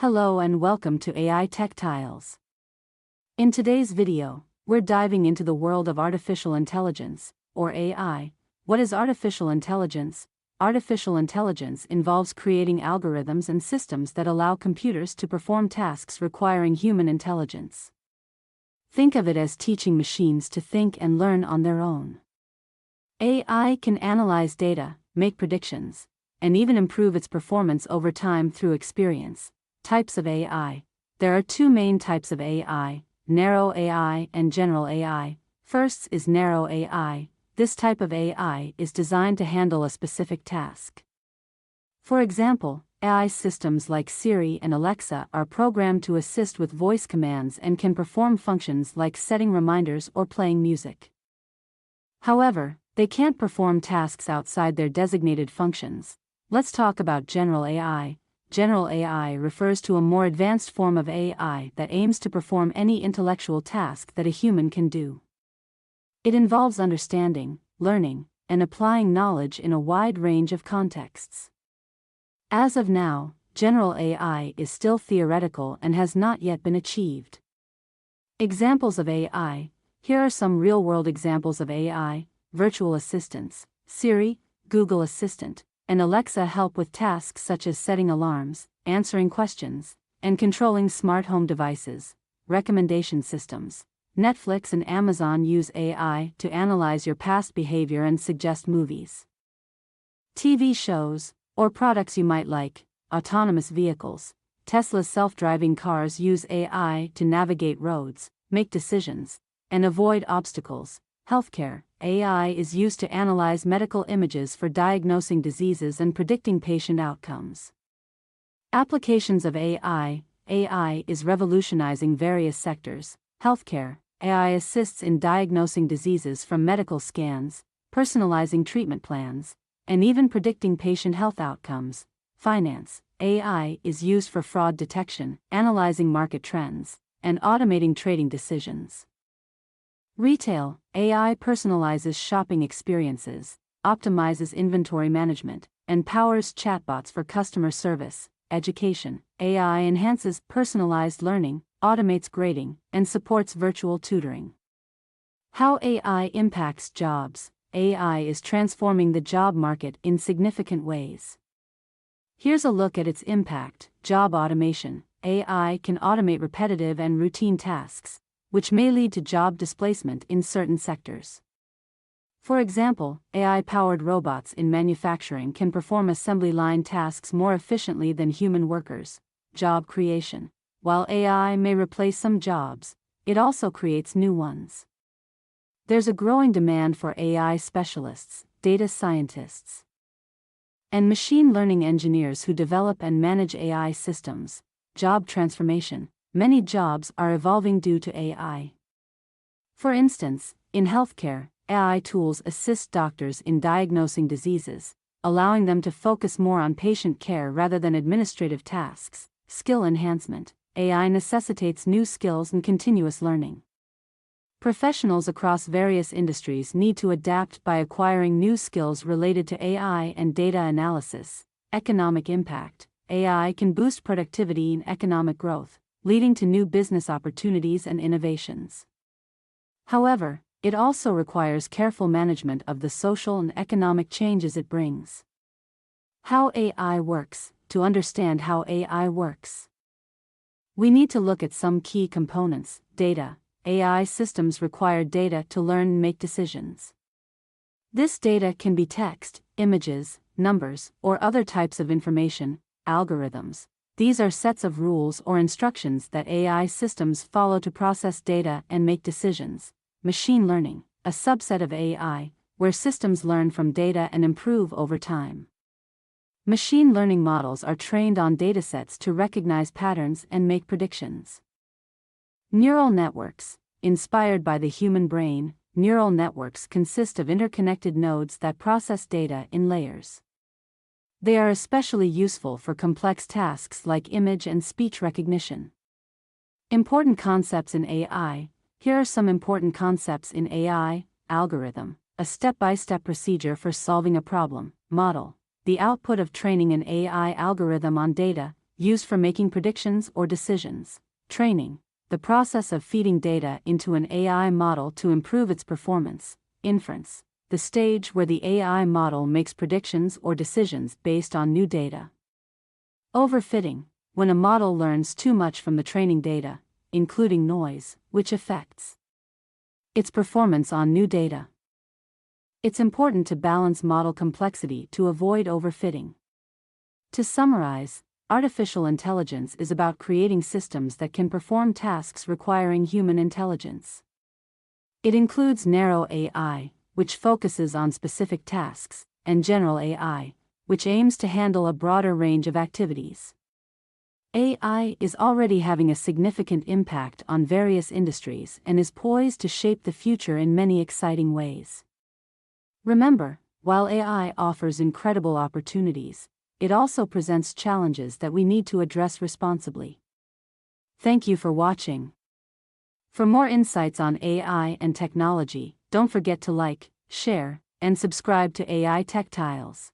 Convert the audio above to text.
Hello and welcome to AI Techtiles. In today's video, we're diving into the world of artificial intelligence, or AI. What is artificial intelligence? Artificial intelligence involves creating algorithms and systems that allow computers to perform tasks requiring human intelligence. Think of it as teaching machines to think and learn on their own. AI can analyze data, make predictions, and even improve its performance over time through experience. Types of AI. There are two main types of AI, narrow AI and general AI. First is narrow AI. This type of AI is designed to handle a specific task. For example, AI systems like Siri and Alexa are programmed to assist with voice commands and can perform functions like setting reminders or playing music. However, they can't perform tasks outside their designated functions. Let's talk about general AI. General AI refers to a more advanced form of AI that aims to perform any intellectual task that a human can do. It involves understanding, learning, and applying knowledge in a wide range of contexts. As of now, general AI is still theoretical and has not yet been achieved. Examples of AI. Here are some real-world examples of AI: virtual assistants, Siri, Google Assistant, and Alexa help with tasks such as setting alarms, answering questions, and controlling smart home devices. Recommendation systems. Netflix and Amazon use AI to analyze your past behavior and suggest movies. TV shows, or products you might like. Autonomous vehicles. Tesla's self-driving cars use AI to navigate roads, make decisions, and avoid obstacles. Healthcare. AI is used to analyze medical images for diagnosing diseases and predicting patient outcomes. Applications of AI. AI is revolutionizing various sectors. Healthcare. AI assists in diagnosing diseases from medical scans, personalizing treatment plans, and even predicting patient health outcomes. Finance. AI is used for fraud detection, analyzing market trends, and automating trading decisions. Retail. AI personalizes shopping experiences, optimizes inventory management, and powers chatbots for customer service. Education. AI enhances personalized learning, automates grading, and supports virtual tutoring. How AI impacts jobs. AI is transforming the job market in significant ways. Here's a look at its impact. Job automation. AI can automate repetitive and routine tasks, which may lead to job displacement in certain sectors. For example, AI-powered robots in manufacturing can perform assembly line tasks more efficiently than human workers. Job creation. While AI may replace some jobs, it also creates new ones. There's a growing demand for AI specialists, data scientists, and machine learning engineers who develop and manage AI systems. Job transformation. Many jobs are evolving due to AI. For instance, in healthcare, AI tools assist doctors in diagnosing diseases, allowing them to focus more on patient care rather than administrative tasks. Skill enhancement. AI necessitates new skills and continuous learning. Professionals across various industries need to adapt by acquiring new skills related to AI and data analysis. Economic impact. AI can boost productivity and economic growth, leading to new business opportunities and innovations. However, it also requires careful management of the social and economic changes it brings. How AI works. To understand how AI works, we need to look at some key components. Data. AI systems require data to learn and make decisions. This data can be text, images, numbers, or other types of information. Algorithms. These are sets of rules or instructions that AI systems follow to process data and make decisions. Machine learning, a subset of AI, where systems learn from data and improve over time. Machine learning models are trained on datasets to recognize patterns and make predictions. Neural networks. Inspired by the human brain, neural networks consist of interconnected nodes that process data in layers. They are especially useful for complex tasks like image and speech recognition. Important concepts in AI. Here are some important concepts in AI. Algorithm. A step-by-step procedure for solving a problem. Model. The output of training an AI algorithm on data, used for making predictions or decisions. Training, the process of feeding data into an AI model to improve its performance. Inference, the stage where the AI model makes predictions or decisions based on new data. Overfitting, when a model learns too much from the training data, including noise, which affects its performance on new data. It's important to balance model complexity to avoid overfitting. To summarize, artificial intelligence is about creating systems that can perform tasks requiring human intelligence. It includes narrow AI, which focuses on specific tasks, and general AI, which aims to handle a broader range of activities. AI is already having a significant impact on various industries and is poised to shape the future in many exciting ways. Remember, while AI offers incredible opportunities, it also presents challenges that we need to address responsibly. Thank you for watching. For more insights on AI and technology, don't forget to like, share, and subscribe to AI Techtiles.